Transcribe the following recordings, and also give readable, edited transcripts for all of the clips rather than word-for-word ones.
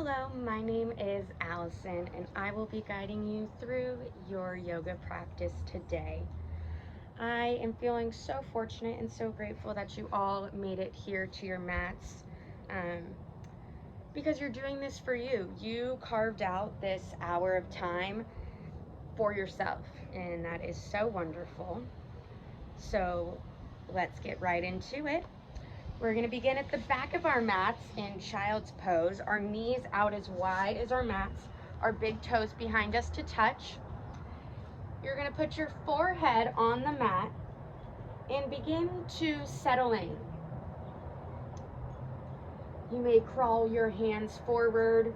Hello, my name is Allison and I will be guiding you through your yoga practice today. I am feeling so fortunate and so grateful that you all made it here to your mats because you're doing this for you. You carved out this hour of time for yourself, and that is so wonderful. So let's get right into it. We're going to begin at the back of our mats in child's pose. Our knees out as wide as our mats, our big toes behind us to touch. You're going to put your forehead on the mat and begin to settle in. You may crawl your hands forward.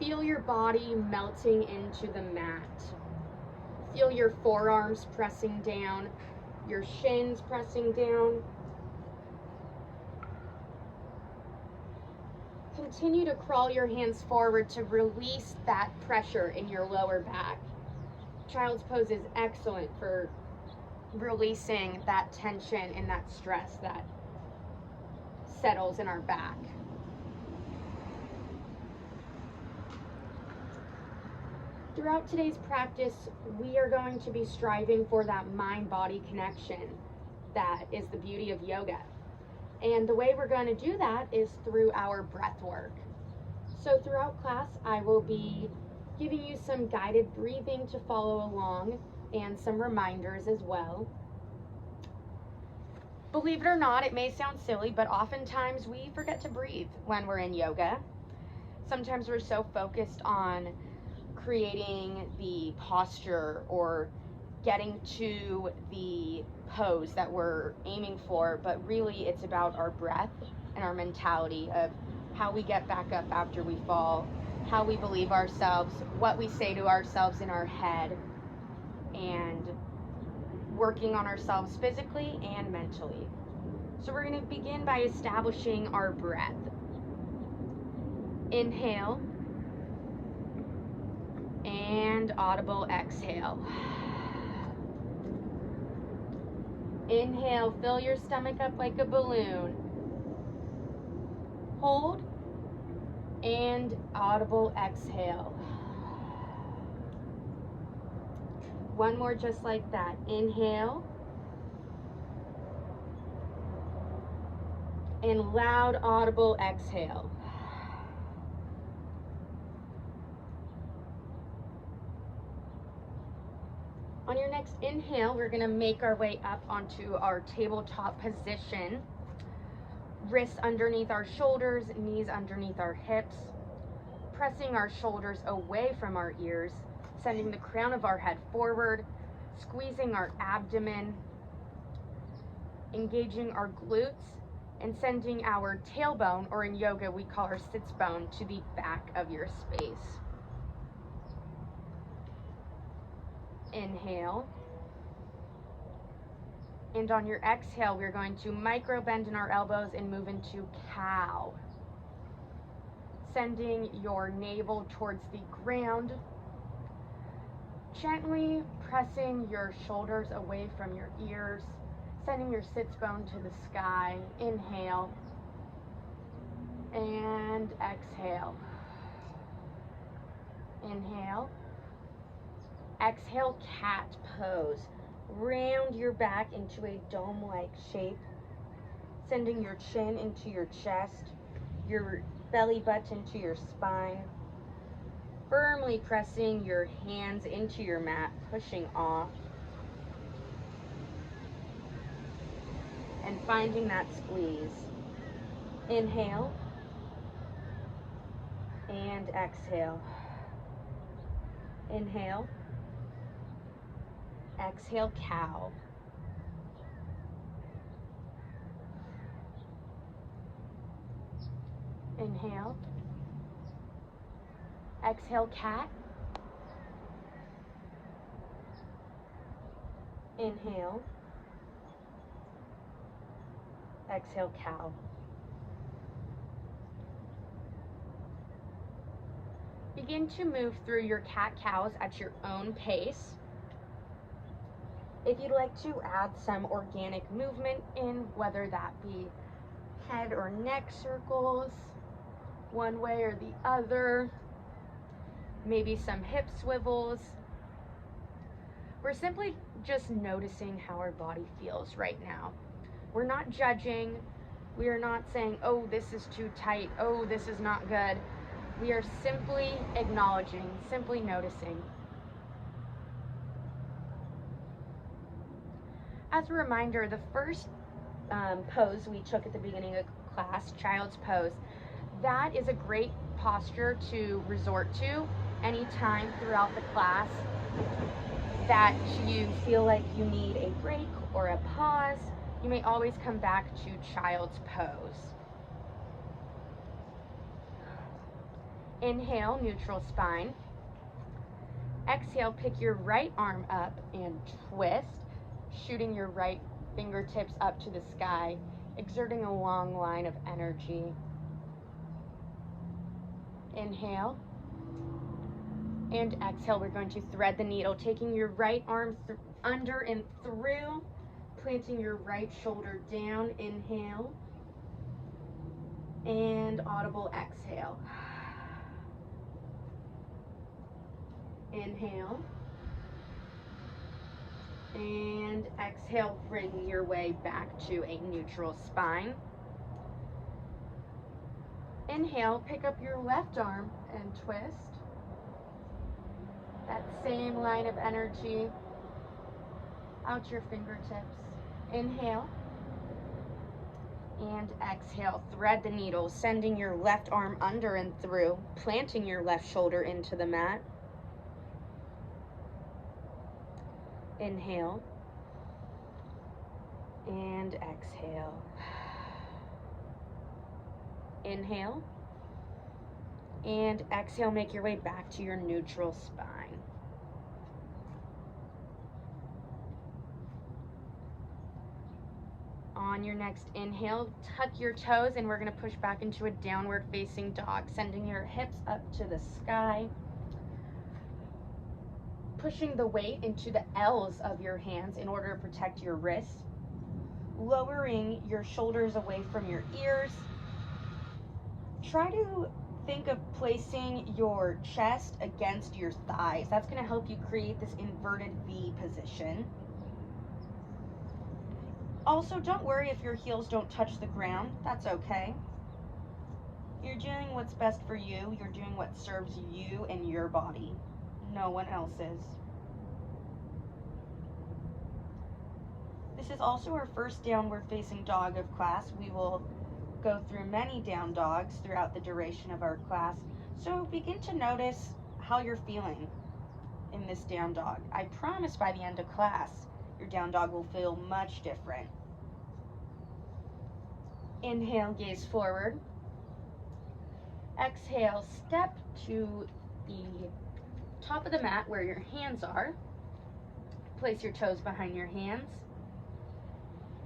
Feel your body melting into the mat. Feel your forearms pressing down, your shins pressing down. Continue to crawl your hands forward to release that pressure in your lower back. Child's pose is excellent for releasing that tension and that stress that settles in our back. Throughout today's practice, we are going to be striving for that mind-body connection that is the beauty of yoga. And the way we're going to do that is through our breath work. So throughout class, I will be giving you some guided breathing to follow along and some reminders as well. Believe it or not, it may sound silly, but oftentimes we forget to breathe when we're in yoga. Sometimes we're so focused on creating the posture or getting to the pose that we're aiming for, but really it's about our breath and our mentality of how we get back up after we fall, how we believe ourselves, what we say to ourselves in our head, and working on ourselves physically and mentally. So we're going to begin by establishing our breath. Inhale and audible exhale. Inhale, fill your stomach up like a balloon. Hold and audible exhale. One more just like that. Inhale and loud audible exhale. On your next inhale, we're going to make our way up onto our tabletop position. Wrists underneath our shoulders, knees underneath our hips. Pressing our shoulders away from our ears, sending the crown of our head forward, squeezing our abdomen, engaging our glutes, and sending our tailbone, or in yoga we call our sits bone, to the back of your space. Inhale. And on your exhale, we're going to micro bend in our elbows and move into cow. Sending your navel towards the ground. Gently pressing your shoulders away from your ears. Sending your sits bone to the sky. Inhale. And exhale. Inhale. Exhale, cat pose. Round your back into a dome-like shape, sending your chin into your chest, your belly button to your spine, firmly pressing your hands into your mat, pushing off, and finding that squeeze. Inhale, and exhale. Inhale. Exhale, cow. Inhale. Exhale, cat. Inhale. Exhale, cow. Begin to move through your cat-cows at your own pace. If you'd like to add some organic movement in, whether that be head or neck circles, one way or the other, maybe some hip swivels. We're simply just noticing how our body feels right now. We're not judging. We are not saying, oh, this is too tight. Oh, this is not good. We are simply acknowledging, simply noticing. As a reminder, the first pose we took at the beginning of class, child's pose, that is a great posture to resort to anytime throughout the class that you feel like you need a break or a pause. You may always come back to child's pose. Inhale, neutral spine. Exhale, pick your right arm up and twist, shooting your right fingertips up to the sky, exerting a long line of energy. Inhale. And exhale, we're going to thread the needle, taking your right arm under and through, planting your right shoulder down. Inhale. And audible exhale. Inhale. And exhale, bring your way back to a neutral spine. Inhale, pick up your left arm and twist. That same line of energy out your fingertips. Inhale. And exhale, thread the needle, sending your left arm under and through, planting your left shoulder into the mat. Inhale. And exhale. Inhale. And exhale, make your way back to your neutral spine. On your next inhale, tuck your toes, and we're going to push back into a downward facing dog, sending your hips up to the sky. Pushing the weight into the L's of your hands in order to protect your wrists. Lowering your shoulders away from your ears. Try to think of placing your chest against your thighs. That's going to help you create this inverted V position. Also, don't worry if your heels don't touch the ground. That's okay. You're doing what's best for you. You're doing what serves you and your body. No one else's. This is also our first downward facing dog of class. We will go through many down dogs throughout the duration of our class. So begin to notice how you're feeling in this down dog. I promise by the end of class, your down dog will feel much different. Inhale, gaze forward. Exhale, step to the top of the mat where your hands are. Place your toes behind your hands.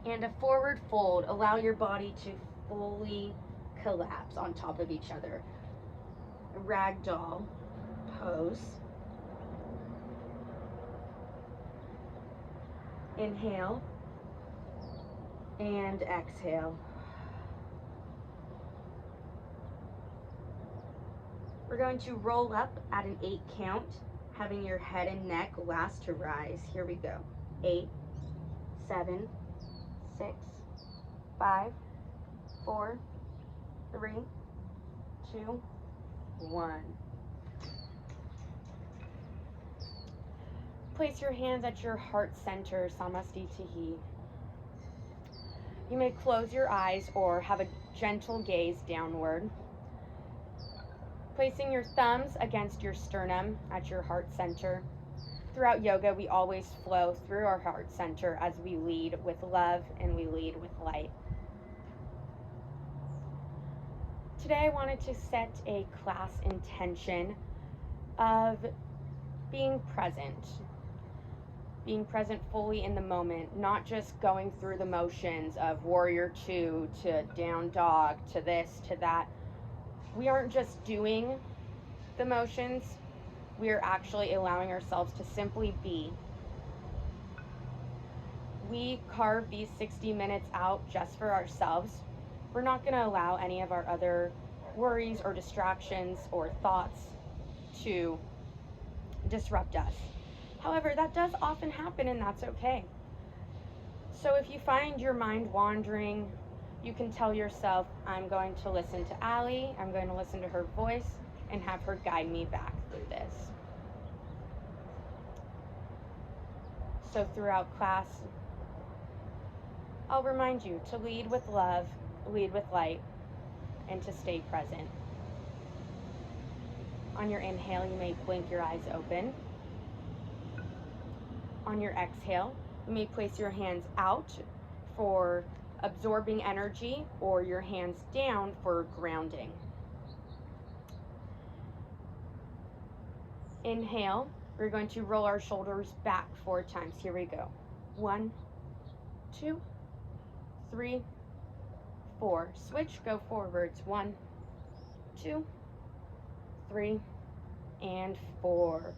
And a forward fold. Allow your body to fully collapse on top of each other. A ragdoll pose. Inhale and exhale. We're going to roll up at an 8 count, having your head and neck last to rise. Here we go. 8, 7, 6, 5, 4, 3, 2, 1. Place your hands at your heart center, Namaste. You may close your eyes or have a gentle gaze downward. Placing your thumbs against your sternum at your heart center. Throughout yoga, we always flow through our heart center as we lead with love and we lead with light. Today I wanted to set a class intention of being present fully in the moment, not just going through the motions of warrior 2 to down dog to this to that. We aren't just doing the motions, we are actually allowing ourselves to simply be. We carve these 60 minutes out just for ourselves. we're not going to allow any of our other worries or distractions or thoughts to disrupt us. However, that does often happen, and that's okay. So if you find your mind wandering, you can tell yourself, I'm going to listen to Allie, I'm going to listen to her voice, and have her guide me back through this. So throughout class, I'll remind you to lead with love, lead with light, and to stay present. On your inhale, you may blink your eyes open. On your exhale, you may place your hands out for absorbing energy or your hands down for grounding. Inhale, we're going to roll our shoulders back 4 times. Here we go. 1, 2, 3, 4. Switch, go forwards. 1, 2, 3, and 4.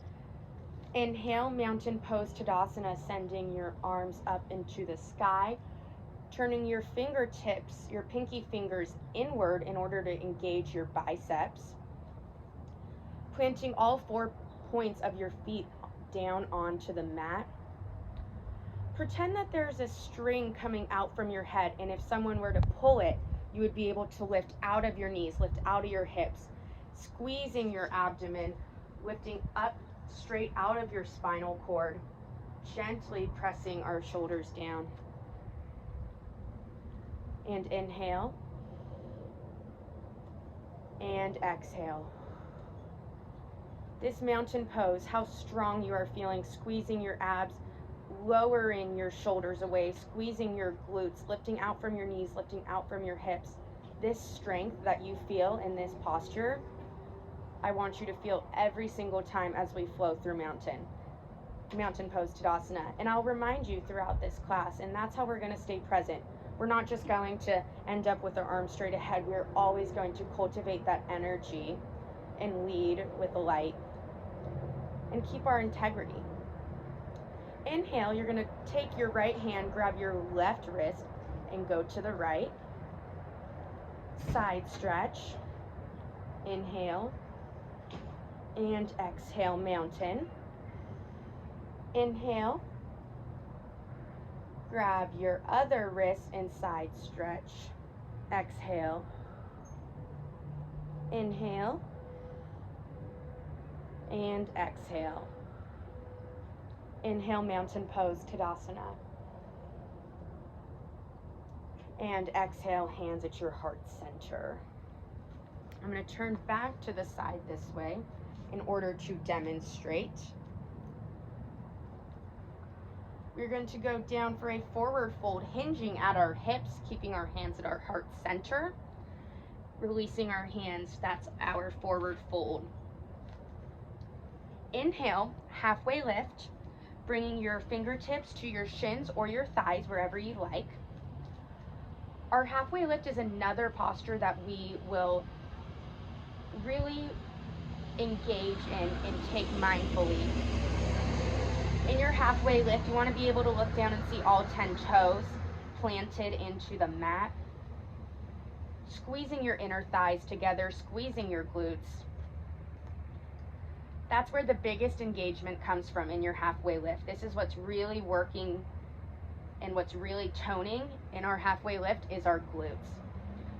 Inhale, mountain pose Tadasana, sending your arms up into the sky, turning your fingertips, your pinky fingers inward in order to engage your biceps, planting all 4 points of your feet down onto the mat. Pretend that there's a string coming out from your head, and if someone were to pull it, you would be able to lift out of your knees, lift out of your hips, squeezing your abdomen, lifting up straight out of your spinal cord, gently pressing our shoulders down. And inhale, and exhale. This mountain pose, how strong you are feeling, squeezing your abs, lowering your shoulders away, squeezing your glutes, lifting out from your knees, lifting out from your hips. This strength that you feel in this posture, I want you to feel every single time as we flow through mountain pose Tadasana. And I'll remind you throughout this class, and that's how we're going to stay present. We're not just going to end up with our arms straight ahead. We're always going to cultivate that energy and lead with the light and keep our integrity. Inhale, you're going to take your right hand, grab your left wrist, and go to the right. Side stretch. Inhale. And exhale, mountain. Inhale. Grab your other wrist and side stretch. Exhale. Inhale. And exhale. Inhale, mountain pose, Tadasana. And exhale, hands at your heart center. I'm going to turn back to the side this way in order to demonstrate. We're going to go down for a forward fold, hinging at our hips, keeping our hands at our heart center, releasing our hands. That's our forward fold. Inhale, halfway lift, bringing your fingertips to your shins or your thighs, wherever you like. Our halfway lift is another posture that we will really engage in and take mindfully. In your halfway lift, you want to be able to look down and see all 10 toes planted into the mat. Squeezing your inner thighs together, squeezing your glutes. That's where the biggest engagement comes from in your halfway lift. This is what's really working and what's really toning in our halfway lift is our glutes.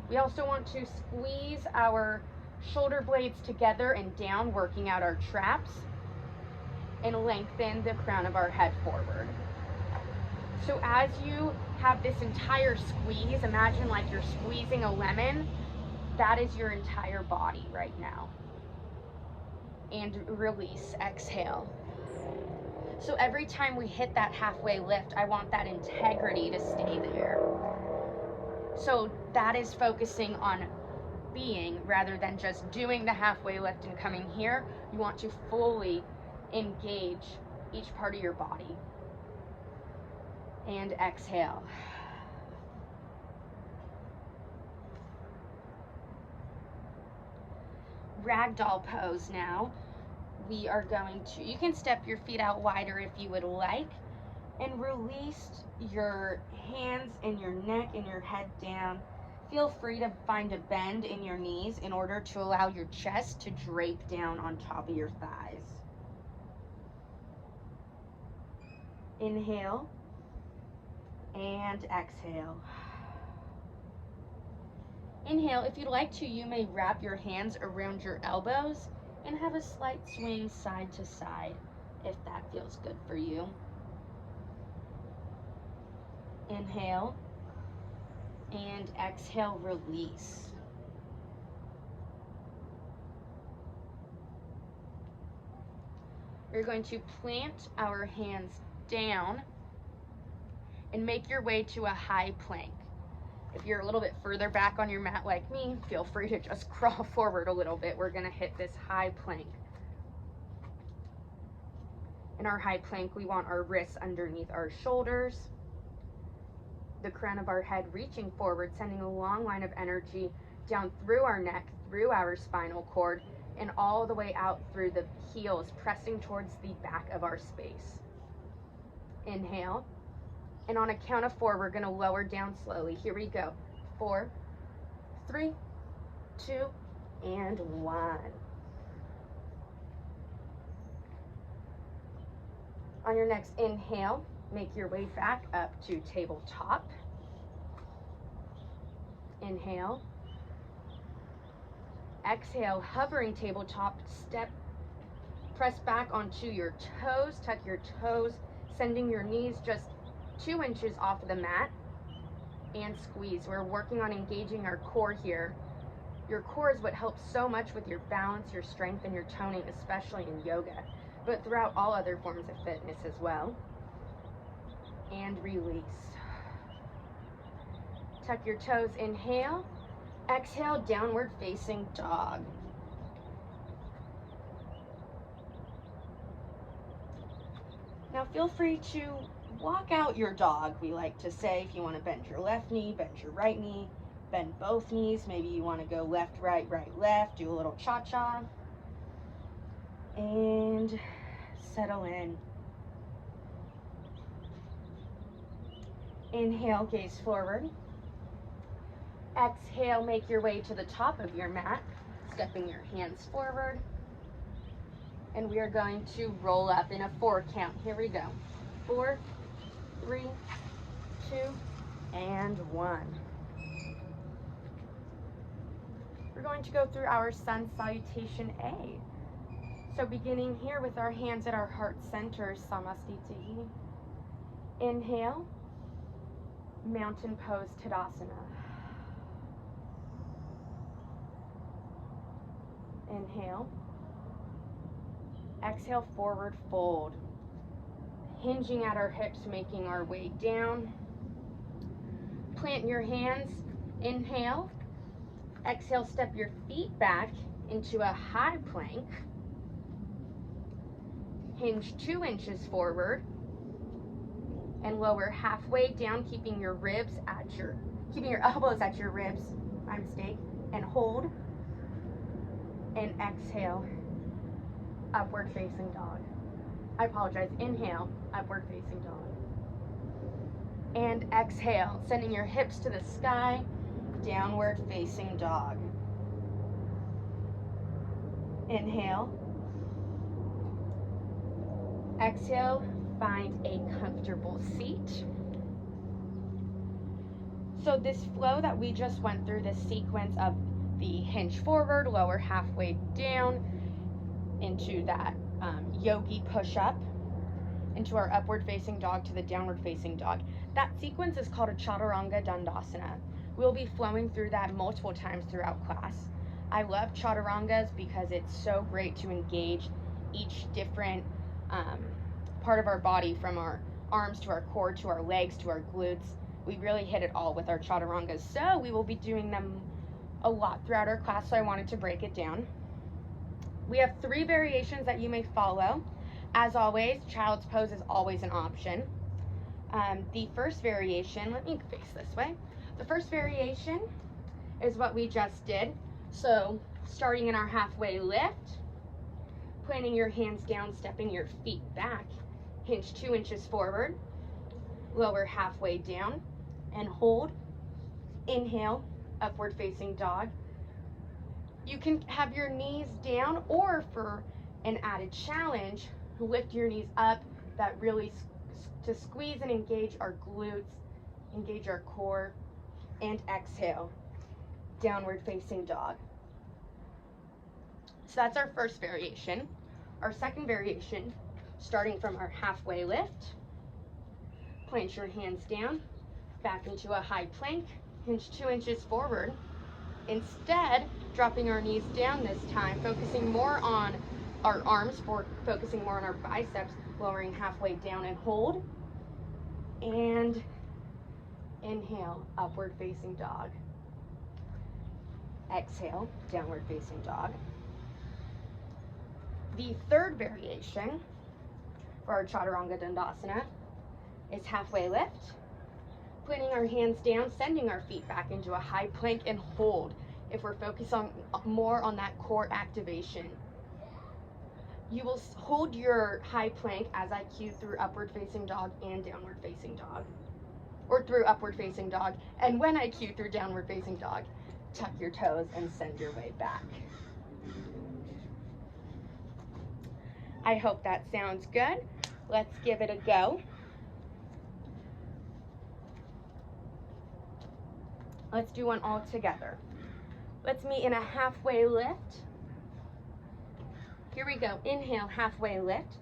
We also want to squeeze our shoulder blades together and down, working out our traps, and lengthen the crown of our head forward. So as you have this entire squeeze, imagine like you're squeezing a lemon. That is your entire body right now. And release, exhale. So every time we hit that halfway lift, I want that integrity to stay there. So that is focusing on being rather than just doing the halfway lift and coming here. You want to fully engage each part of your body. And exhale. Ragdoll pose now. We are going to, you can step your feet out wider if you would like, and release your hands and your neck and your head down, Feel free to find a bend in your knees in order to allow your chest to drape down on top of your thighs. Inhale and exhale. Inhale, if you'd like to, you may wrap your hands around your elbows and have a slight swing side to side if that feels good for you. Inhale and exhale, release. We're going to plant our hands down and make your way to a high plank. If you're a little bit further back on your mat like me, feel free to just crawl forward a little bit. We're gonna hit this high plank. In our high plank, we want our wrists underneath our shoulders, the crown of our head reaching forward, sending a long line of energy down through our neck, through our spinal cord, and all the way out through the heels, pressing towards the back of our space. Inhale. And on a count of 4, we're gonna lower down slowly. Here we go. 4, 3, 2, and 1. On your next inhale, make your way back up to tabletop. Inhale. Exhale, hovering tabletop, press back onto your toes, tuck your toes, sending your knees just 2 inches off of the mat, and squeeze. We're working on engaging our core here. Your core is what helps so much with your balance, your strength, and your toning, especially in yoga, but throughout all other forms of fitness as well. And release. Tuck your toes, inhale. Exhale, downward facing dog. Now feel free to walk out your dog, we like to say. If you want to bend your left knee, bend your right knee, bend both knees. Maybe you want to go left, right, right, left. Do a little cha-cha. And settle in. Inhale, gaze forward. Exhale, make your way to the top of your mat, stepping your hands forward. And we are going to roll up in a 4 count. Here we go. 4, 3, 2, and 1. We're going to go through our sun salutation A. So beginning here with our hands at our heart center, Samastitihi. Inhale, mountain pose Tadasana. Inhale. Exhale, forward fold. Hinging at our hips, making our way down. Plant your hands. Inhale. Exhale, step your feet back into a high plank. Hinge 2 inches forward. And lower halfway down, keeping your elbows at your ribs. My mistake. And hold. And exhale. Upward facing dog. I apologize. Inhale, upward facing dog. And exhale, sending your hips to the sky, downward facing dog. Inhale. Exhale, find a comfortable seat. So this flow that we just went through, this sequence of the hinge forward, lower halfway down, into that yogi push-up, into our upward facing dog to the downward facing dog. That sequence is called a chaturanga dandasana. We'll be flowing through that multiple times throughout class. I love chaturangas because it's so great to engage each different part of our body, from our arms to our core to our legs to our glutes. We really hit it all with our chaturangas. So we will be doing them a lot throughout our class, so I wanted to break it down. We have 3 variations that you may follow. As always, child's pose is always an option. The first variation, let me face this way. The first variation is what we just did. So starting in our halfway lift, planting your hands down, stepping your feet back, hinge 2 inches forward, lower halfway down, and hold. Inhale, upward facing dog. You can have your knees down, or for an added challenge, lift your knees up. That really to squeeze and engage our glutes, engage our core, and exhale, downward facing dog. So that's our first variation. Our second variation, starting from our halfway lift, plant your hands down, back into a high plank, hinge 2 inches forward. Instead, dropping our knees down this time, focusing more on our arms, focusing more on our biceps, lowering halfway down and hold. And inhale, upward facing dog. Exhale, downward facing dog. The third variation for our Chaturanga Dandasana is halfway lift. Planting our hands down, sending our feet back into a high plank and hold. If we're focused on more on that core activation, you will hold your high plank as I cue through upward facing dog and downward facing dog, or through upward facing dog. And when I cue through downward facing dog, tuck your toes and send your way back. I hope that sounds good. Let's give it a go. Let's do one all together. Let's meet in a halfway lift. Here we go. Inhale, halfway lift.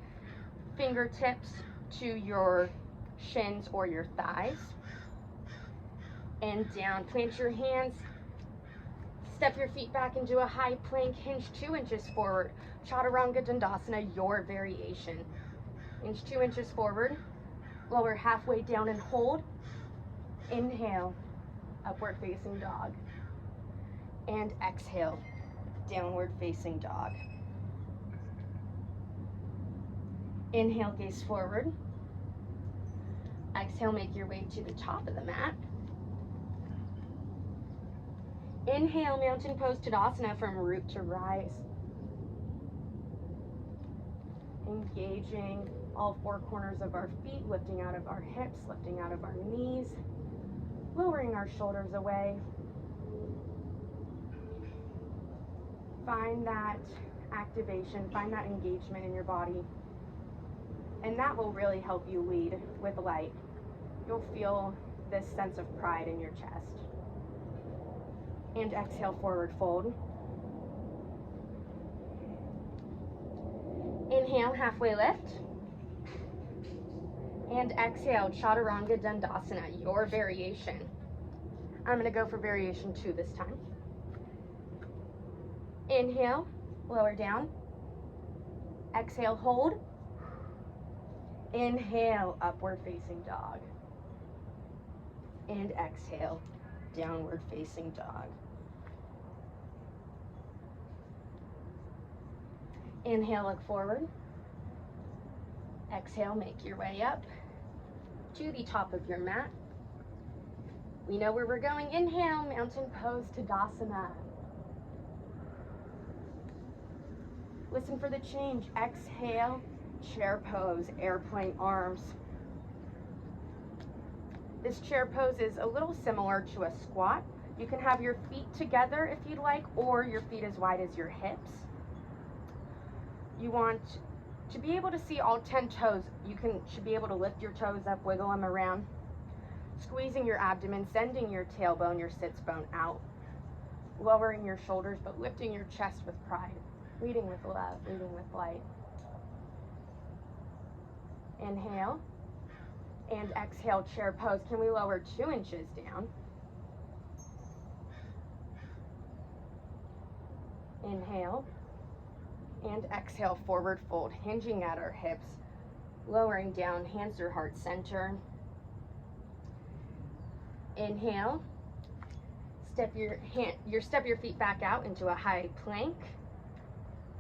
Fingertips to your shins or your thighs. And down. Plant your hands. Step your feet back into a high plank. Hinge 2 inches forward. Chaturanga Dandasana, your variation. Hinge 2 inches forward. Lower halfway down and hold. Inhale, upward facing dog. And exhale, downward facing dog. Inhale, gaze forward. Exhale, make your way to the top of the mat. Inhale, mountain pose Tadasana from root to rise. Engaging all four corners of our feet, lifting out of our hips, lifting out of our knees, lowering our shoulders away. Find that activation, find that engagement in your body, and that will really help you lead with light. You'll feel this sense of pride in your chest. And exhale, forward fold. Inhale, halfway lift. And exhale, Chaturanga Dandasana, your variation. I'm gonna go for variation 2 this time. Inhale, lower down. Exhale, hold. Inhale, upward facing dog. And exhale, downward facing dog. Inhale, look forward. Exhale, make your way up to the top of your mat. We know where we're going. Inhale, mountain pose Tadasana. Listen for the change. Exhale, chair pose, airplane arms. This chair pose is a little similar to a squat. You can have your feet together if you'd like, or your feet as wide as your hips. You want to be able to see all 10 toes. You should be able to lift your toes up, wiggle them around, squeezing your abdomen, sending your tailbone, your sits bone out, lowering your shoulders, but lifting your chest with pride, leading with love, leading with light. Inhale and exhale, chair pose. Can we lower 2 inches down? Inhale and exhale, forward fold, hinging at our hips, lowering down, hands to heart center. Inhale, step your feet back out into a high plank.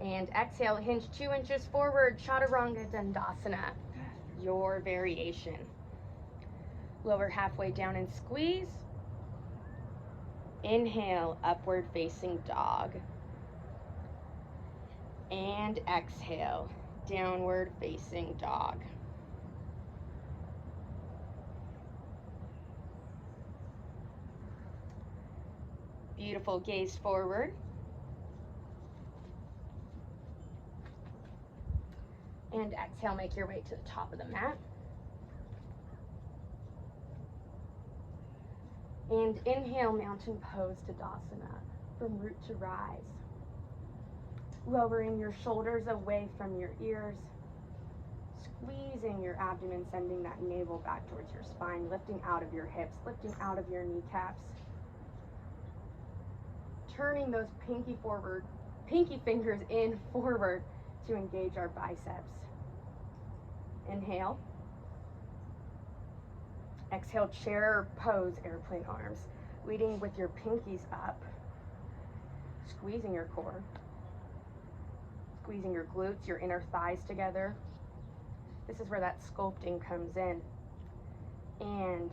And exhale, hinge 2 inches forward, Chaturanga Dandasana, your variation. Lower halfway down and squeeze. Inhale, upward facing dog. And exhale, downward facing dog. Beautiful, gaze forward. And exhale, make your way to the top of the mat. And inhale, mountain pose Tadasana, from root to rise. Lowering your shoulders away from your ears. Squeezing your abdomen, sending that navel back towards your spine, lifting out of your hips, lifting out of your kneecaps. Turning those pinky fingers in forward to engage our biceps. Inhale. Exhale, chair pose, airplane arms. Leading with your pinkies up. Squeezing your core. Squeezing your glutes, your inner thighs together. This is where that sculpting comes in. And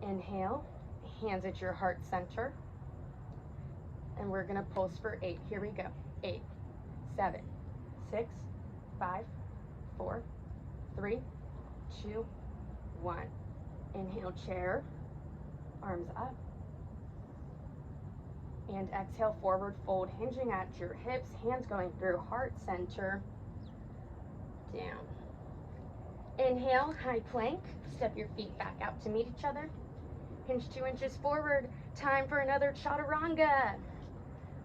inhale, hands at your heart center. And we're gonna pulse for 8. Here we go. 8, 7, 6, 5, 4, 3, 2, 1. Inhale, chair, arms up. And exhale, forward fold, hinging at your hips, hands going through heart center, down. Inhale, high plank, step your feet back out to meet each other. Hinge 2 inches forward, time for another chaturanga.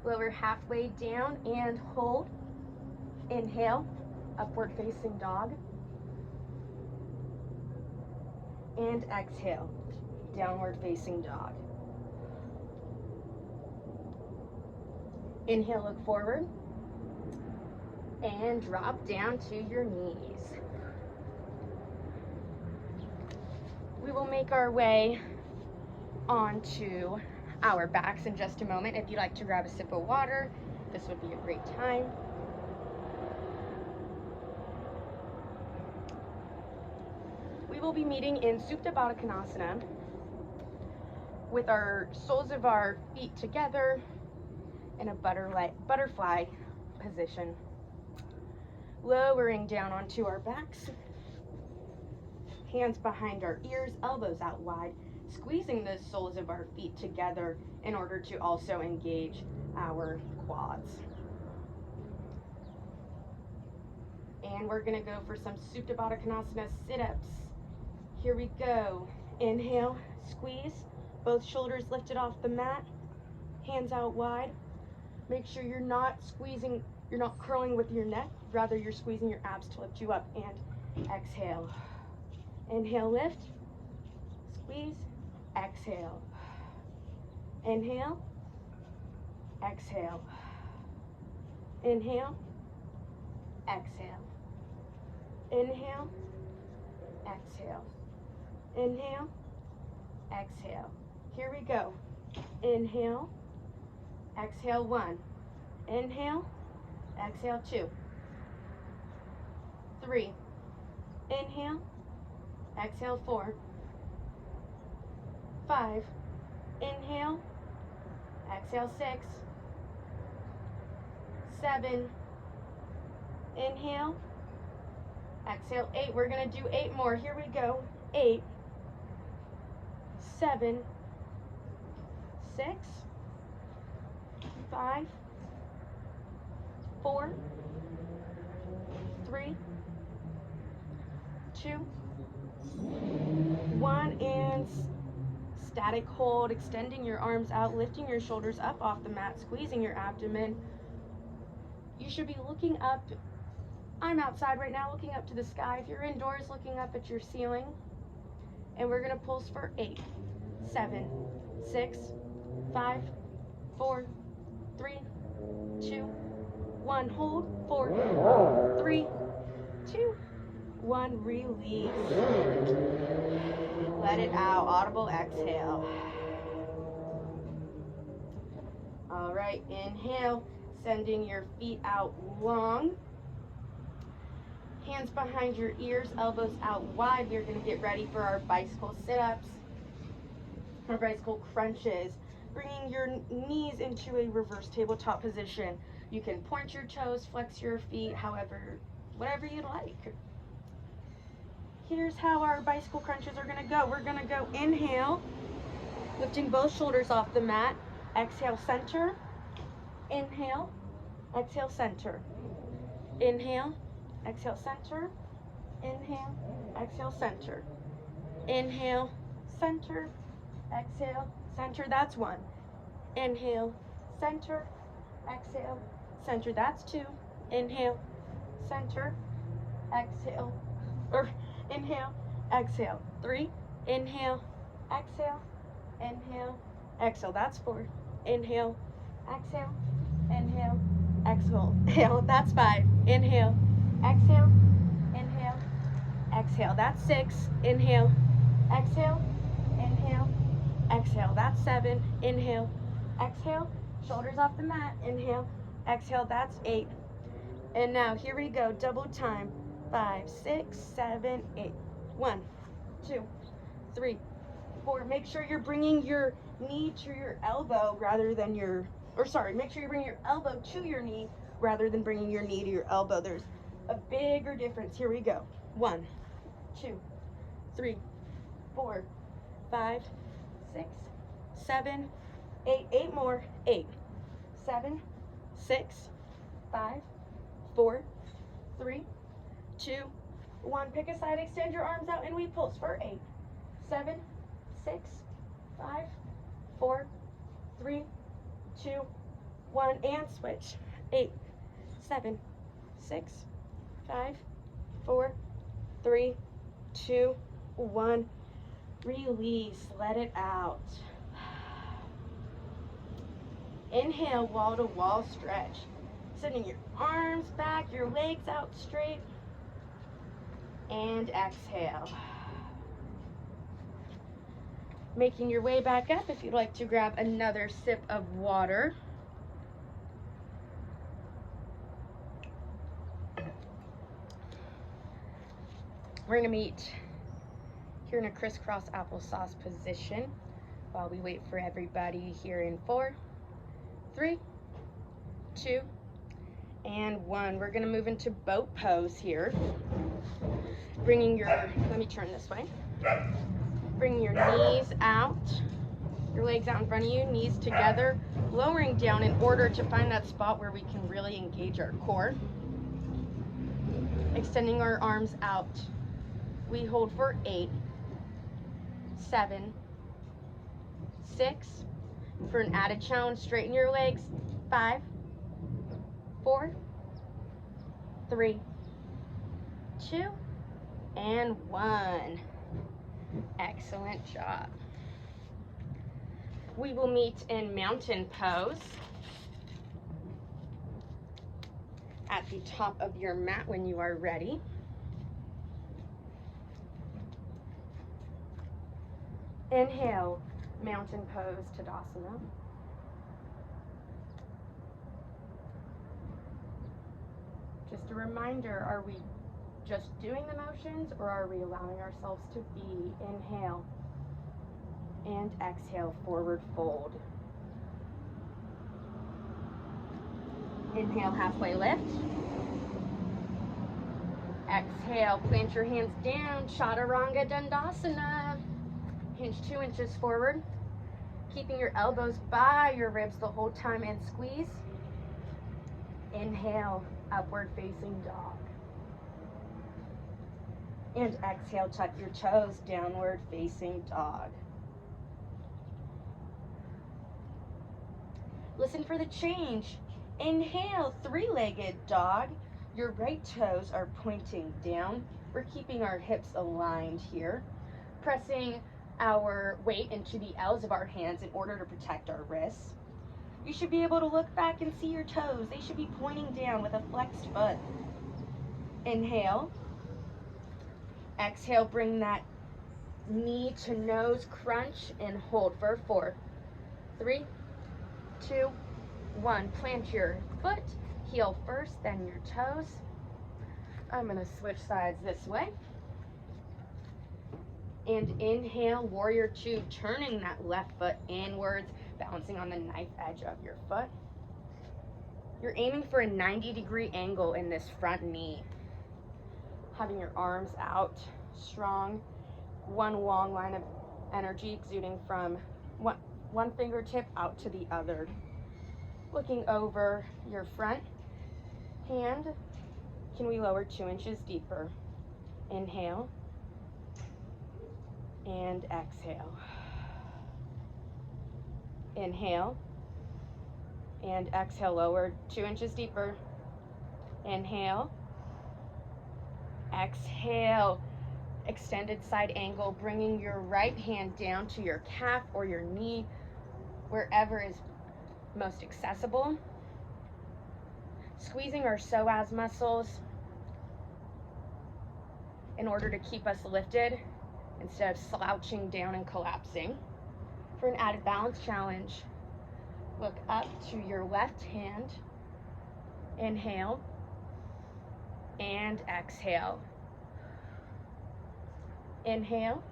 Lower halfway down and hold. Inhale, upward facing dog. And exhale, downward facing dog. Inhale, look forward. And drop down to your knees. We will make our way onto our backs in just a moment. If you'd like to grab a sip of water, this would be a great time. We will be meeting in Supta Baddha Konasana with our soles of our feet together in a butterfly position. Lowering down onto our backs. Hands behind our ears, elbows out wide. Squeezing the soles of our feet together in order to also engage our quads. And we're gonna go for some Supta Baddha Konasana sit-ups. Here we go. Inhale, squeeze, both shoulders lifted off the mat, hands out wide. Make sure you're not squeezing, you're not curling with your neck, rather you're squeezing your abs to lift you up. And exhale. Inhale, lift, squeeze, exhale. Inhale, exhale. Inhale, exhale. Inhale, exhale. Inhale, exhale. Here we go. Inhale, exhale 1. Inhale, exhale 2. 3. Inhale, exhale 4. 5. Inhale, exhale 6. 7. Inhale, exhale 8. We're gonna do 8 more. Here we go. 8, 7, 6, 5, 4, 3, 2, 1, and static hold, extending your arms out, lifting your shoulders up off the mat, squeezing your abdomen. You should be looking up. I'm outside right now looking up to the sky. If you're indoors, looking up at your ceiling. And we're gonna pulse for 8, 7, 6, 5, 4, 3, 2, 1. Hold. 4, 3, 2, 1. Release. Let it out. Audible exhale. All right, inhale, sending your feet out long. Hands behind your ears, elbows out wide. We're going to get ready for our bicycle sit-ups, our bicycle crunches. Bringing your knees into a reverse tabletop position. You can point your toes, flex your feet, whatever you like. Here's how our bicycle crunches are going to go. We're going to go inhale, lifting both shoulders off the mat. exhale, center, inhale, exhale, center, inhale, exhale, center, inhale, exhale, center, inhale, center, exhale, center, that's one, inhale, center, exhale, center, that's two, inhale, center, exhale, or inhale, exhale, three, inhale, exhale, inhale, exhale, that's four, inhale, exhale, inhale, exhale, that's five, inhale, exhale, inhale, exhale, that's six, inhale, exhale, inhale, exhale, that's seven, inhale, exhale, shoulders off the mat, inhale, exhale, that's eight. And now here we go, double time, 5, 6, 7, 8. 1, 2, 3, 4. Make sure you're bringing your knee to your elbow rather than make sure you bring your elbow to your knee rather than bringing your knee to your elbow. There's a bigger difference. Here we go. 1, 2, 3, 4, 5, 6, 7, 8. 8 more. 8, 7, 6, 5, 4, 3, 2, 1. Pick a side, extend your arms out, and we pulse for 8, 7, 6, 5, 4, 3, 2, 1, and switch. 8, 7, 6, 5, 4, 3, 2, 1. Release, let it out. Inhale, wall to wall stretch. Sending your arms back, your legs out straight. And exhale. Making your way back up, if you'd like to grab another sip of water. We're gonna meet here in a crisscross applesauce position while we wait for everybody here in 4, 3, 2, and 1. We're gonna move into boat pose here. Let me turn this way. Bring your knees out, your legs out in front of you, knees together, lowering down in order to find that spot where we can really engage our core. Extending our arms out. We hold for 8, 7, 6. For an added challenge, straighten your legs. 5, 4, 3, 2, and 1. Excellent job. We will meet in mountain pose at the top of your mat when you are ready. Inhale, mountain pose, Tadasana. Just a reminder, are we just doing the motions or are we allowing ourselves to be? Inhale and exhale, forward fold. Inhale, halfway lift. Exhale, plant your hands down, Chaturanga Dandasana. Hinge 2 inches forward, keeping your elbows by your ribs the whole time and squeeze. Inhale, upward facing dog. And exhale, tuck your toes, downward facing dog. Listen for the change. Inhale, three-legged dog. Your right toes are pointing down. We're keeping our hips aligned here. Pressing our weight into the L's of our hands in order to protect our wrists. You should be able to look back and see your toes. They should be pointing down with a flexed foot. Inhale. Exhale, bring that knee to nose crunch and hold for 4, 3, 2, 1. Plant your foot, heel first, then your toes. I'm going to switch sides this way. And inhale, warrior 2, turning that left foot inwards, balancing on the knife edge of your foot. You're aiming for a 90-degree angle in this front knee. Having your arms out, strong, one long line of energy exuding from one fingertip out to the other. Looking over your front hand, can we lower 2 inches deeper? Inhale and exhale. Inhale and exhale, lower 2 inches deeper. Inhale, exhale, extended side angle, bringing your right hand down to your calf or your knee, wherever is most accessible. Squeezing our psoas muscles in order to keep us lifted instead of slouching down and collapsing. For an added balance challenge, look up to your left hand. Inhale and exhale. Inhale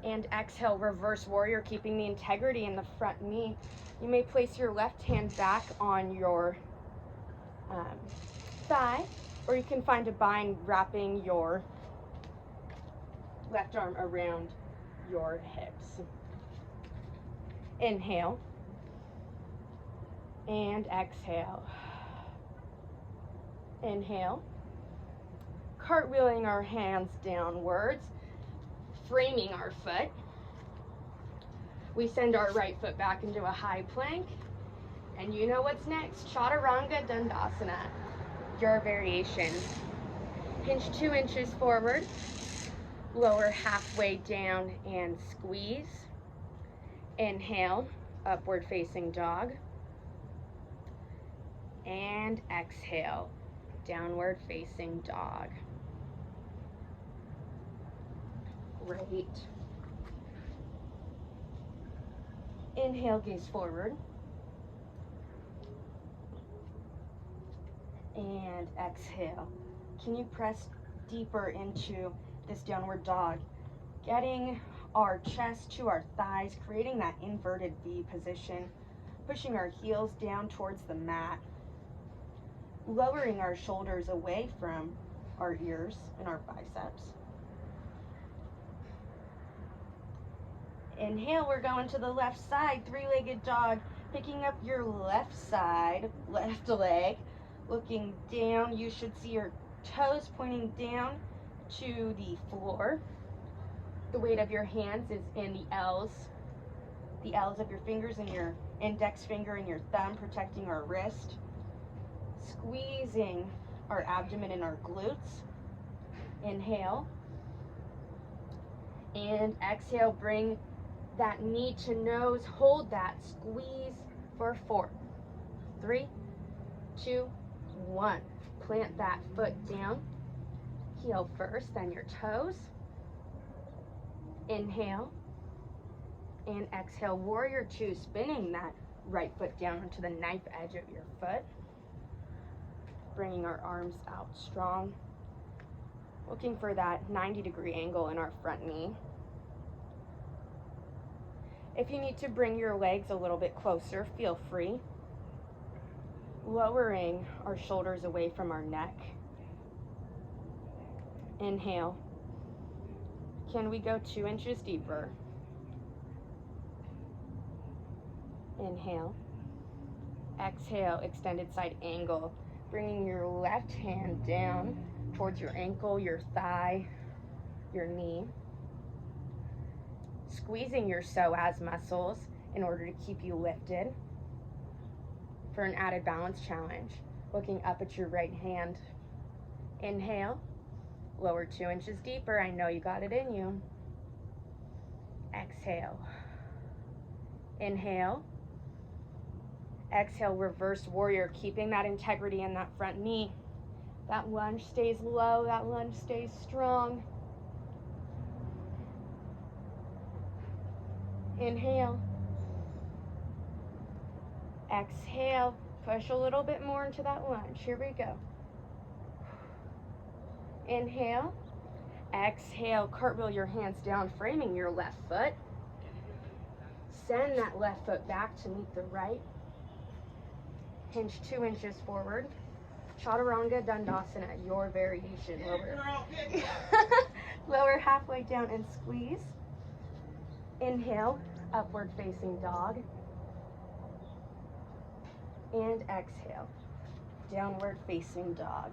and exhale, reverse warrior, keeping the integrity in the front knee. You may place your left hand back on your thigh, or you can find a bind wrapping your left arm around your hips. Inhale and exhale. Inhale, cartwheeling our hands downwards, framing our foot. We send our right foot back into a high plank, and you know what's next. Chaturanga Dandasana, your variation. Hinge 2 inches forward, lower halfway down and squeeze. Inhale, upward facing dog. And exhale, downward facing dog. Great. Inhale, gaze forward. And exhale. Can you press deeper into this downward dog? Getting our chest to our thighs, creating that inverted V position, pushing our heels down towards the mat, lowering our shoulders away from our ears and our biceps. Inhale, we're going to the left side, three-legged dog, picking up your left side, left leg, looking down. You should see your toes pointing down to the floor. The weight of your hands is in the L's of your fingers and your index finger and your thumb, protecting our wrist. Squeezing our abdomen and our glutes. Inhale. And exhale, bring that knee to nose. Hold that. Squeeze for 4, 3, 2, 1. Plant that foot down. Heel first, then your toes. Inhale. And exhale, warrior 2, spinning that right foot down onto the knife edge of your foot. Bringing our arms out strong. Looking for that 90-degree angle in our front knee. If you need to bring your legs a little bit closer, feel free. Lowering our shoulders away from our neck. Inhale. Can we go 2 inches deeper? Inhale. Exhale, extended side angle. Bringing your left hand down towards your ankle, your thigh, your knee. Squeezing your psoas muscles in order to keep you lifted. For an added balance challenge, looking up at your right hand. Inhale, lower 2 inches deeper. I know you got it in you. Exhale. Inhale. Exhale, reverse warrior, keeping that integrity in that front knee. That lunge stays low, that lunge stays strong. Inhale. Exhale, push a little bit more into that lunge. Here we go. Inhale. Exhale, cartwheel your hands down, framing your left foot. Send that left foot back to meet the right. Hinge 2 inches forward. Chaturanga Dandasana, your variation. Lower halfway down and squeeze. Inhale, upward facing dog. And exhale, downward facing dog.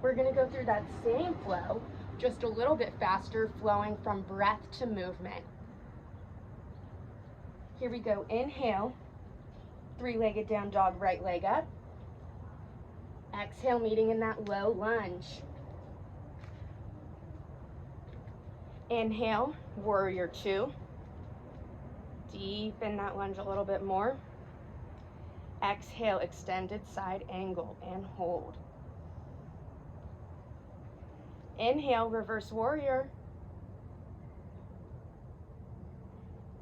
We're gonna go through that same flow, just a little bit faster, flowing from breath to movement. Here we go, inhale, three-legged down dog, right leg up. Exhale, meeting in that low lunge. Inhale, warrior two. Deepen that lunge a little bit more. Exhale, extended side angle and hold. Inhale, reverse warrior.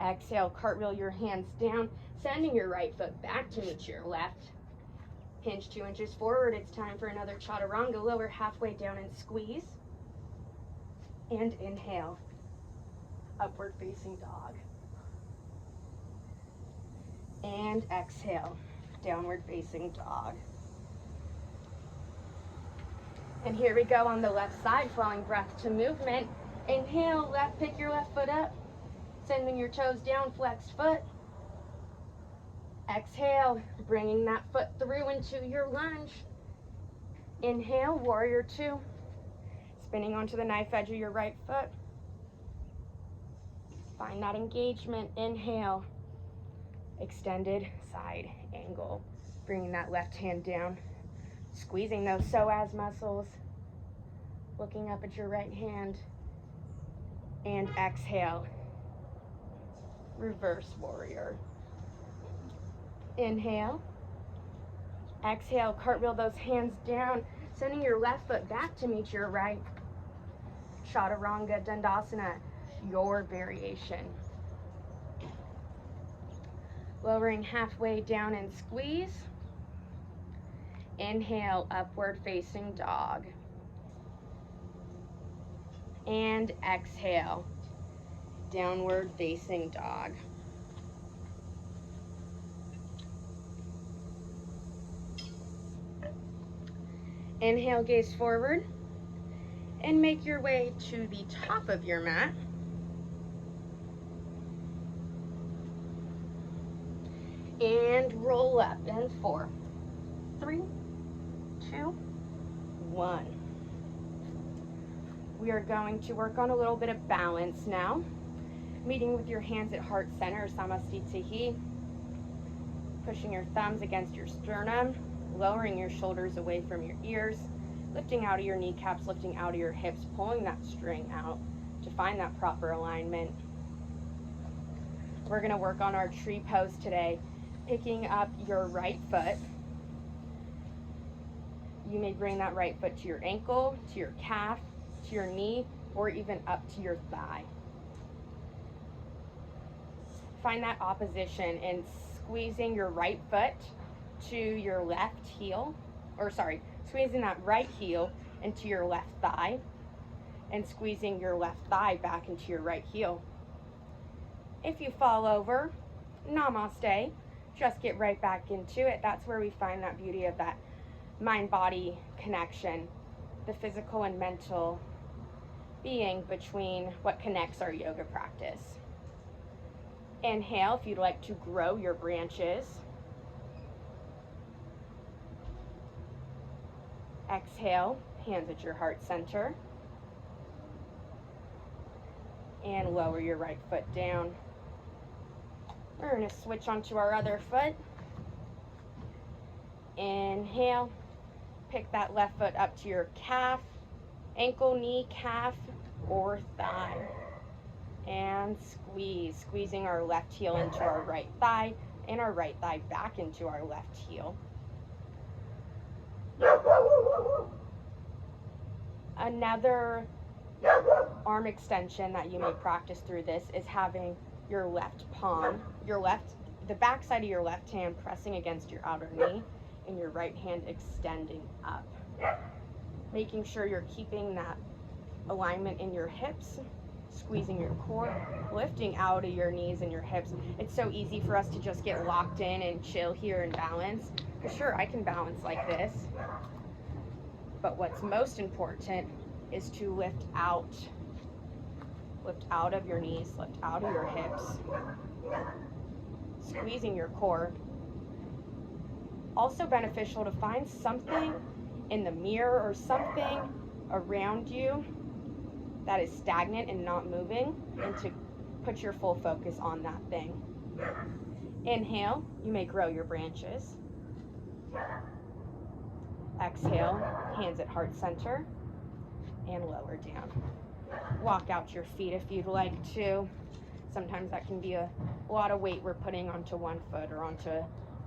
Exhale, cartwheel your hands down, sending your right foot back to meet your left. Hinge 2 inches forward. It's time for another chaturanga. Lower halfway down and squeeze. And inhale, upward facing dog. And exhale, downward facing dog. And here we go on the left side, flowing breath to movement. Inhale, left, pick your left foot up, sending your toes down, flexed foot. Exhale, bringing that foot through into your lunge. Inhale, warrior two, spinning onto the knife edge of your right foot. Find that engagement. Inhale, extended side angle, bringing that left hand down, squeezing those psoas muscles, looking up at your right hand, and exhale, reverse warrior. Inhale, exhale, cartwheel those hands down, sending your left foot back to meet your right. Chaturanga Dandasana, your variation. Lowering halfway down and squeeze. Inhale, upward facing dog. And exhale, downward facing dog. Inhale, gaze forward and make your way to the top of your mat. And roll up in 4, 3, 2, 1. We are going to work on a little bit of balance now. Meeting with your hands at heart center, Namaste. Pushing your thumbs against your sternum, lowering your shoulders away from your ears, lifting out of your kneecaps, lifting out of your hips, pulling that string out to find that proper alignment. We're going to work on our tree pose today. Picking up your right foot. You may bring that right foot to your ankle, to your calf, to your knee, or even up to your thigh. Find that opposition in squeezing your right foot to your left heel, squeezing that right heel into your left thigh, and squeezing your left thigh back into your right heel. If you fall over, Namaste. Just get right back into it. That's where we find that beauty of that mind-body connection, the physical and mental being between what connects our yoga practice. Inhale if you'd like to grow your branches. Exhale, hands at your heart center. And lower your right foot down. We're going to switch onto our other foot. Inhale, pick that left foot up to your calf, ankle, knee, calf, or thigh. And squeeze, squeezing our left heel into our right thigh and our right thigh back into our left heel. Another arm extension that you may practice through this is having your left palm, the back side of your left hand pressing against your outer knee and your right hand extending up. Making sure you're keeping that alignment in your hips, squeezing your core, lifting out of your knees and your hips. It's so easy for us to just get locked in and chill here and balance. For sure, I can balance like this. But what's most important is to lift out Lift out of your knees, lift out of your hips. Squeezing your core. Also beneficial to find something in the mirror or something around you that is stagnant and not moving, and to put your full focus on that thing. Inhale, you may grow your branches. Exhale, hands at heart center, and lower down. Walk out your feet if you'd like to. Sometimes that can be a lot of weight we're putting onto one foot or onto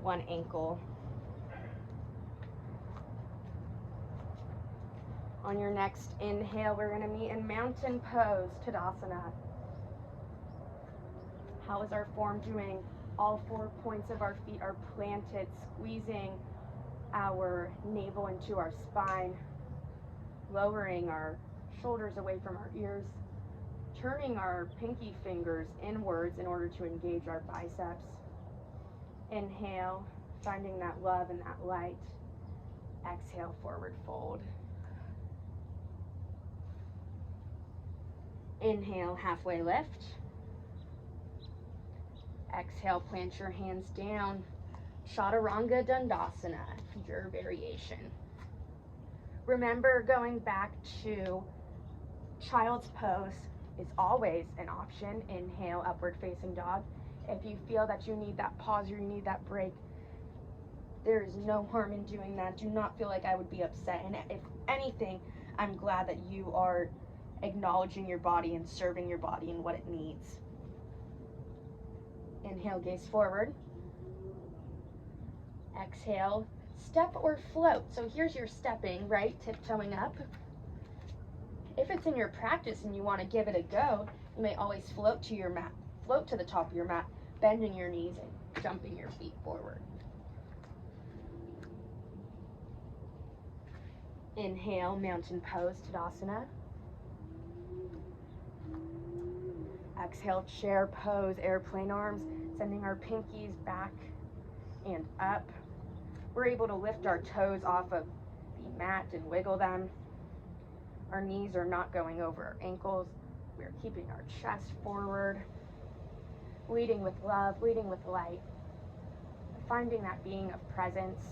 one ankle. On your next inhale, we're going to meet in mountain pose, Tadasana. How is our form doing? All 4 points of our feet are planted, squeezing our navel into our spine, lowering our shoulders away from our ears, turning our pinky fingers inwards in order to engage our biceps. Inhale, finding that love and that light. Exhale, forward fold. Inhale, halfway lift. Exhale, plant your hands down. Chaturanga Dandasana, your variation. Remember, going back to child's pose is always an option. Inhale, upward facing dog. If you feel that you need that pause or you need that break, there is no harm in doing that. Do not feel like I would be upset. And if anything, I'm glad that you are acknowledging your body and serving your body and what it needs. Inhale, gaze forward. Exhale, step or float. So here's your stepping, right? Tiptoeing up. If it's in your practice and you want to give it a go, you may always float to your mat, float to the top of your mat, bending your knees and jumping your feet forward. Inhale, mountain pose, Tadasana. Exhale, chair pose, airplane arms, sending our pinkies back and up. We're able to lift our toes off of the mat and wiggle them. Our knees are not going over our ankles. We're keeping our chest forward, leading with love, leading with light, finding that being of presence.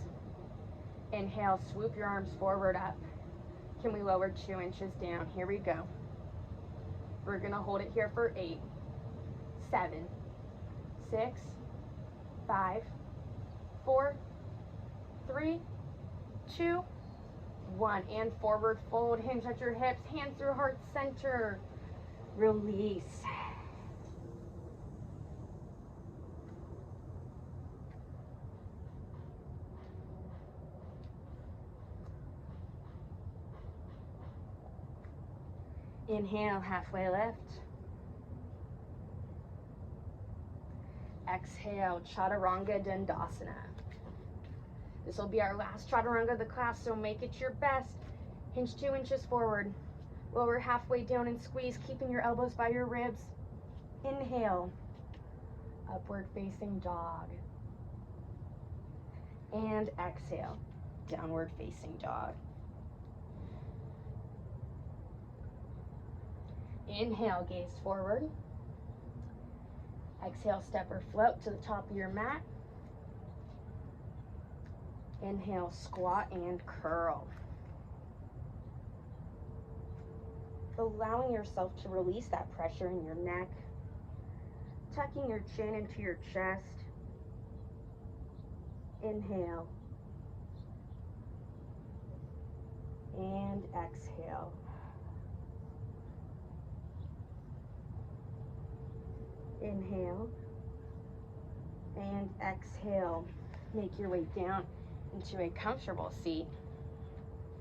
Inhale, swoop your arms forward up. Can we lower 2 inches down? Here we go. We're going to hold it here for 8, 7, 6, 5, 4, 3, 2, 1. And forward fold, hinge at your hips, hands through heart center. Release. Inhale, halfway lift. Exhale, Chaturanga Dandasana. This will be our last Chaturanga of the class, so make it your best. Hinge 2 inches forward. Lower halfway down and squeeze, keeping your elbows by your ribs. Inhale, upward facing dog. And exhale, downward facing dog. Inhale, gaze forward. Exhale, step or float to the top of your mat. Inhale, squat and curl. Allowing yourself to release that pressure in your neck. Tucking your chin into your chest. Inhale. And exhale. Inhale and exhale. Make your way down into a comfortable seat.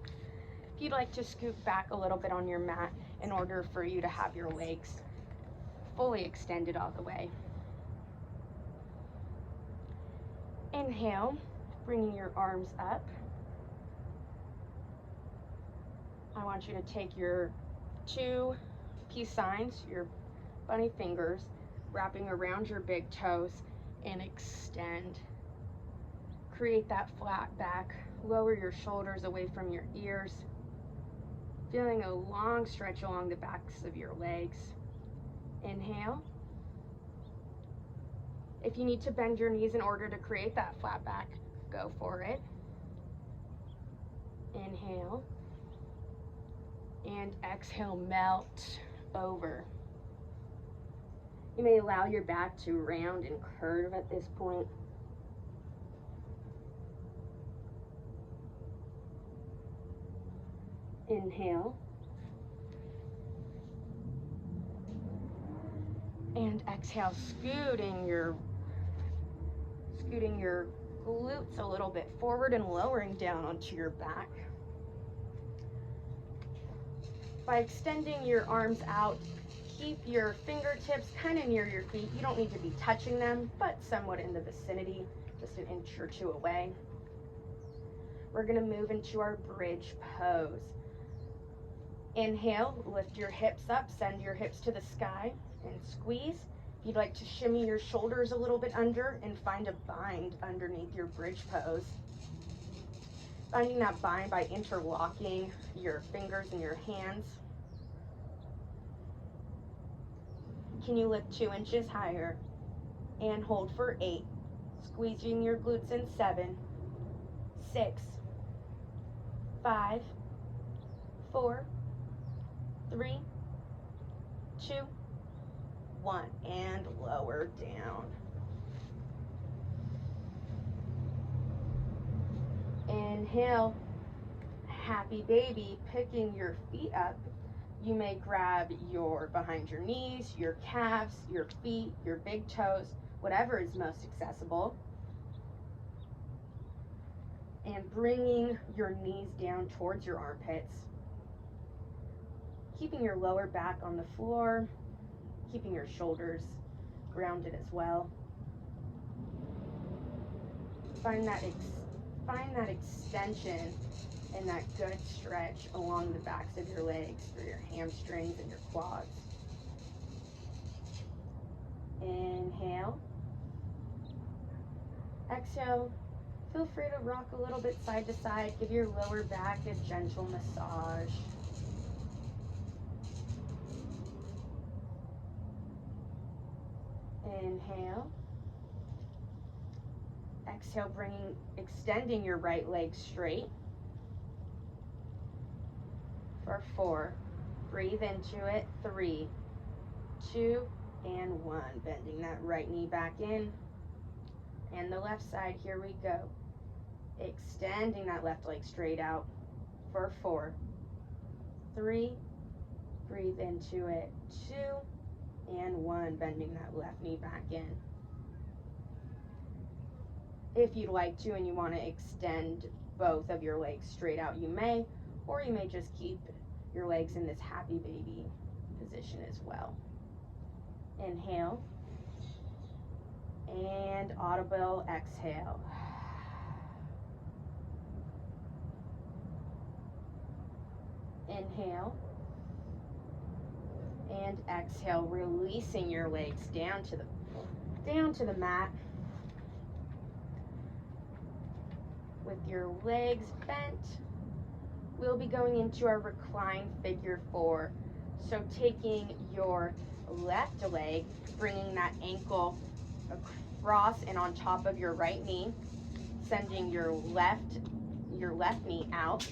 If you'd like to scoot back a little bit on your mat in order for you to have your legs fully extended all the way. Inhale, bringing your arms up. I want you to take your 2 peace signs, your bunny fingers, wrapping around your big toes, and extend. Create that flat back. Lower your shoulders away from your ears. Feeling a long stretch along the backs of your legs. Inhale. If you need to bend your knees in order to create that flat back, go for it. Inhale. And exhale, melt over. You may allow your back to round and curve at this point. Inhale. And exhale, scooting your glutes a little bit forward and lowering down onto your back. By extending your arms out, keep your fingertips kind of near your feet. You don't need to be touching them, but somewhat in the vicinity, just an inch or two away. We're going to move into our bridge pose. Inhale, lift your hips up, send your hips to the sky, and squeeze. If you'd like to shimmy your shoulders a little bit under and find a bind underneath your bridge pose. Finding that bind by interlocking your fingers and your hands. Can you lift 2 inches higher? And hold for 8. Squeezing your glutes in 7, 6, 5, 4, 3, 2, 1. And lower down. Inhale, happy baby, picking your feet up. You may grab your behind your knees, your calves, your feet, your big toes, whatever is most accessible. And bringing your knees down towards your armpits. Keeping your lower back on the floor, keeping your shoulders grounded as well. Find that extension and that good stretch along the backs of your legs for your hamstrings and your quads. Inhale. Exhale. Feel free to rock a little bit side to side. Give your lower back a gentle massage. Inhale. Exhale, extending your right leg straight. For 4. Breathe into it. 3, 2, and 1. Bending that right knee back in. And the left side, here we go. Extending that left leg straight out. For 4, 3, breathe into it. 2, and 1. Bending that left knee back in. If you'd like to and you want to extend both of your legs straight out, you may, or you may just keep your legs in this happy baby position as well. Inhale. And audible exhale. Inhale. And exhale, releasing your legs down to the mat. With your legs bent, we'll be going into our reclined figure 4. So taking your left leg, bringing that ankle across and on top of your right knee, sending your left knee out.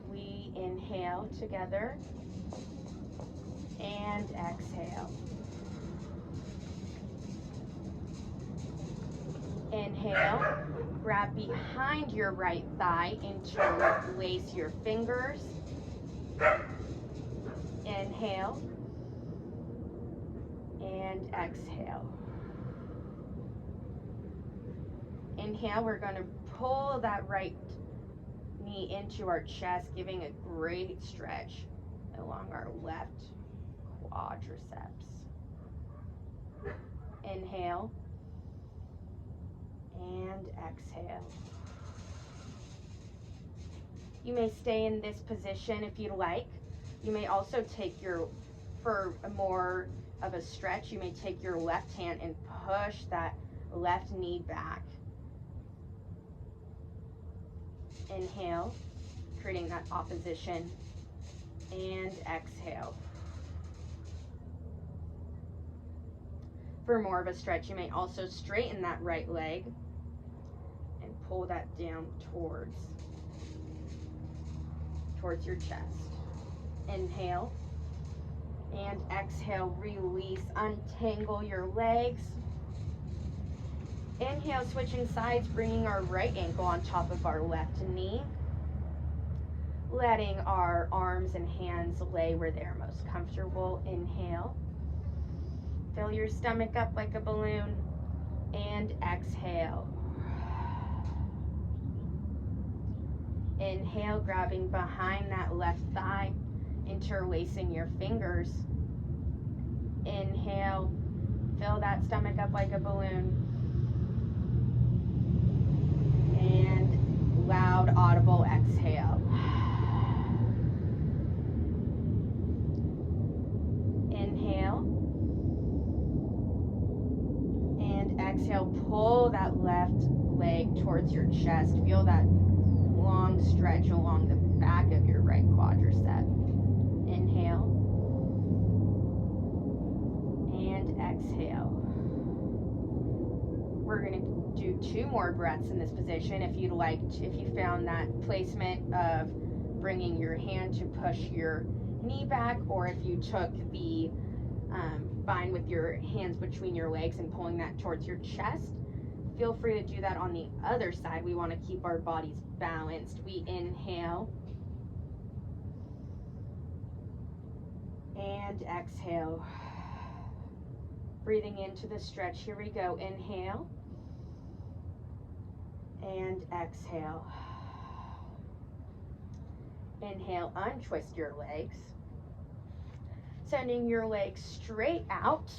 We inhale together and exhale. Inhale, grab behind your right thigh, interlace your fingers. Inhale and exhale. Inhale, we're going to pull that right knee into our chest, giving a great stretch along our left quadriceps. Inhale and exhale. You may stay in this position if you like. You may also take for more of a stretch, you may take your left hand and push that left knee back. Inhale, creating that opposition. and exhale. For more of a stretch, you may also straighten that right leg and pull that down towards your chest. Inhale and exhale, release, untangle your legs. Inhale, switching sides, bringing our right ankle on top of our left knee. Letting our arms and hands lay where they're most comfortable. Inhale. Fill your stomach up like a balloon. And exhale. Inhale, grabbing behind that left thigh, interlacing your fingers. Inhale, fill that stomach up like a balloon. And loud, audible exhale. Inhale. And exhale, pull that left leg towards your chest. Feel that long stretch along the back of your right quadricep. Inhale and exhale. We're going to do 2 more breaths in this position. If you'd like to, if you found that placement of bringing your hand to push your knee back, or if you took the bind with your hands between your legs and pulling that towards your chest, feel free to do that on the other side. We want to keep our bodies balanced. We inhale and exhale. Breathing into the stretch. Here we go. Inhale and exhale. Inhale, untwist your legs. Sending your legs straight out.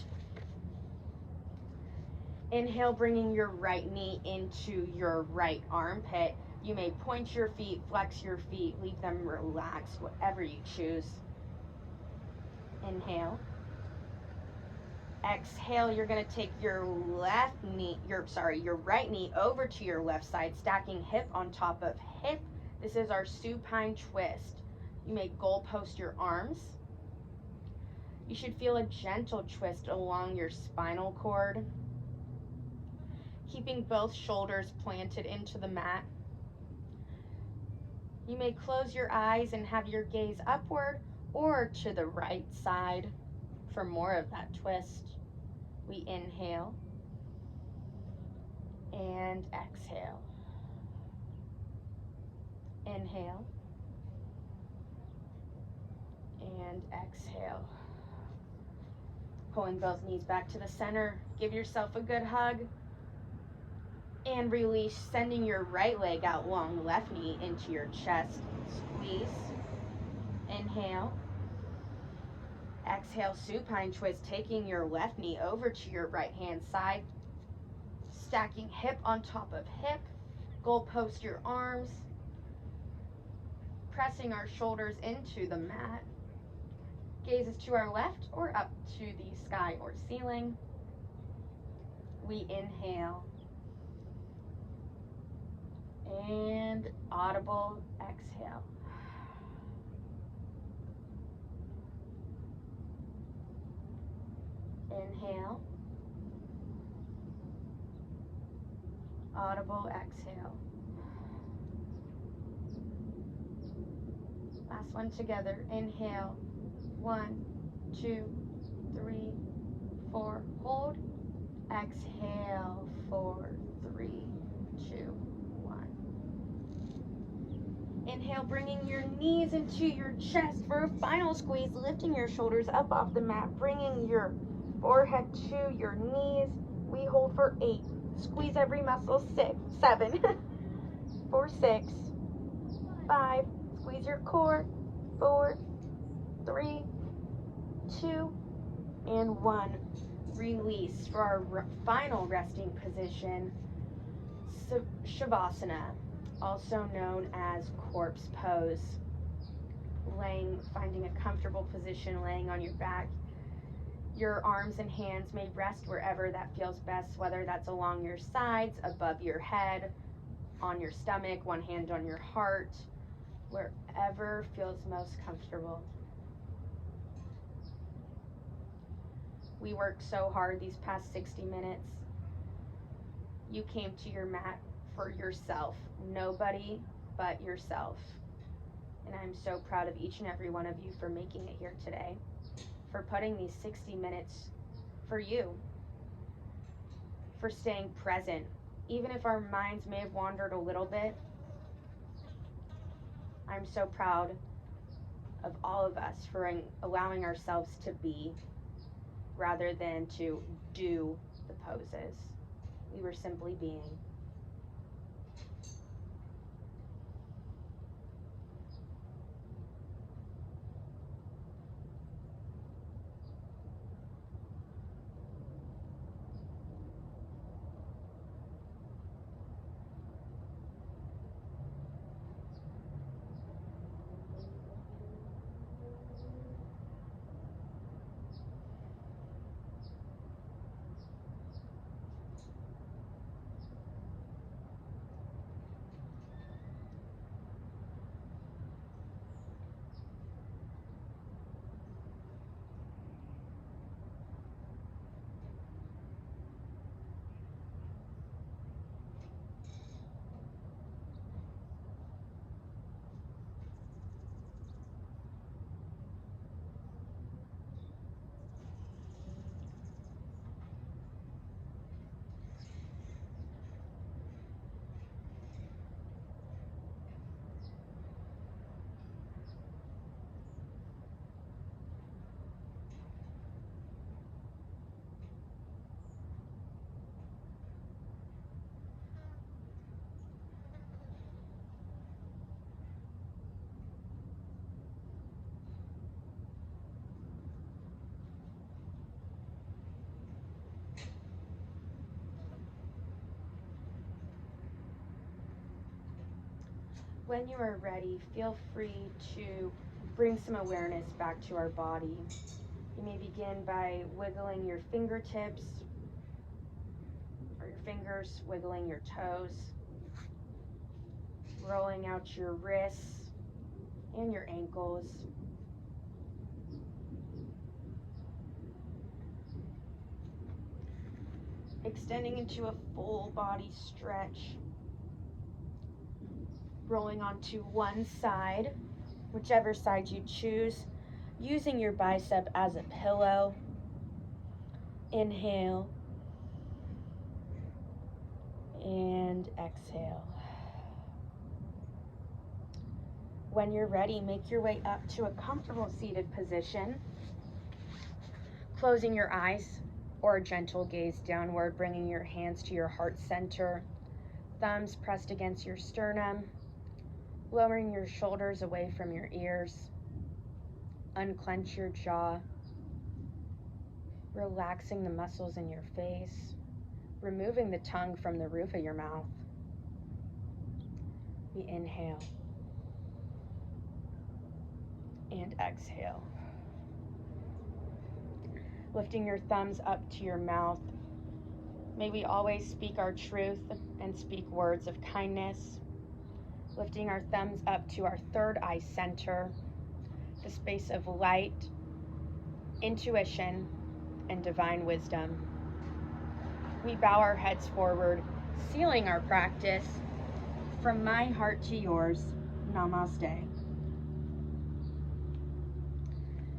Inhale, bringing your right knee into your right armpit. You may point your feet, flex your feet, leave them relaxed, whatever you choose. Inhale. Exhale, you're going to take your your right knee over to your left side, stacking hip on top of hip. This is our supine twist. You may goalpost your arms. You should feel a gentle twist along your spinal cord, keeping both shoulders planted into the mat. You may close your eyes and have your gaze upward or to the right side for more of that twist. We inhale and exhale. Inhale and exhale. Pulling both knees back to the center. Give yourself a good hug. And release, sending your right leg out long, left knee into your chest. Squeeze. Inhale. Exhale, supine twist, taking your left knee over to your right hand side. Stacking hip on top of hip. Goalpost your arms. Pressing our shoulders into the mat. Gazes to our left or up to the sky or ceiling. We inhale. And audible exhale. Inhale. Audible exhale. Last one together. Inhale. 1, 2, 3, 4. Hold. Exhale. 4, 3, 2, 1. Inhale, bringing your knees into your chest for a final squeeze, lifting your shoulders up off the mat, bringing your forehead to your knees. We hold for 8. Squeeze every muscle. 6, 7, 4, 6, 5. Squeeze your core. 4, 3, 2, and 1. Release for our final resting position, Shavasana, also known as corpse pose. Finding a comfortable position, laying on your back. Your arms and hands may rest wherever that feels best, whether that's along your sides, above your head, on your stomach, one hand on your heart, wherever feels most comfortable. We worked so hard these past 60 minutes. You came to your mat for yourself, nobody but yourself. And I'm so proud of each and every one of you for making it here today, for putting these 60 minutes for you, for staying present. Even if our minds may have wandered a little bit, I'm so proud of all of us for allowing ourselves to be rather than to do the poses. We were simply being. When you are ready, feel free to bring some awareness back to our body. You may begin by wiggling your fingertips or your fingers, wiggling your toes, rolling out your wrists and your ankles. Extending into a full body stretch. Rolling onto one side, whichever side you choose, using your bicep as a pillow. Inhale and exhale. When you're ready, make your way up to a comfortable seated position, closing your eyes or a gentle gaze downward, bringing your hands to your heart center, thumbs pressed against your sternum, lowering your shoulders away from your ears. Unclench your jaw, relaxing the muscles in your face, removing the tongue from the roof of your mouth. We inhale and exhale. Lifting your thumbs up to your mouth. May we always speak our truth and speak words of kindness. Lifting our thumbs up to our third eye center, the space of light, intuition, and divine wisdom. We bow our heads forward, sealing our practice. From my heart to yours, Namaste.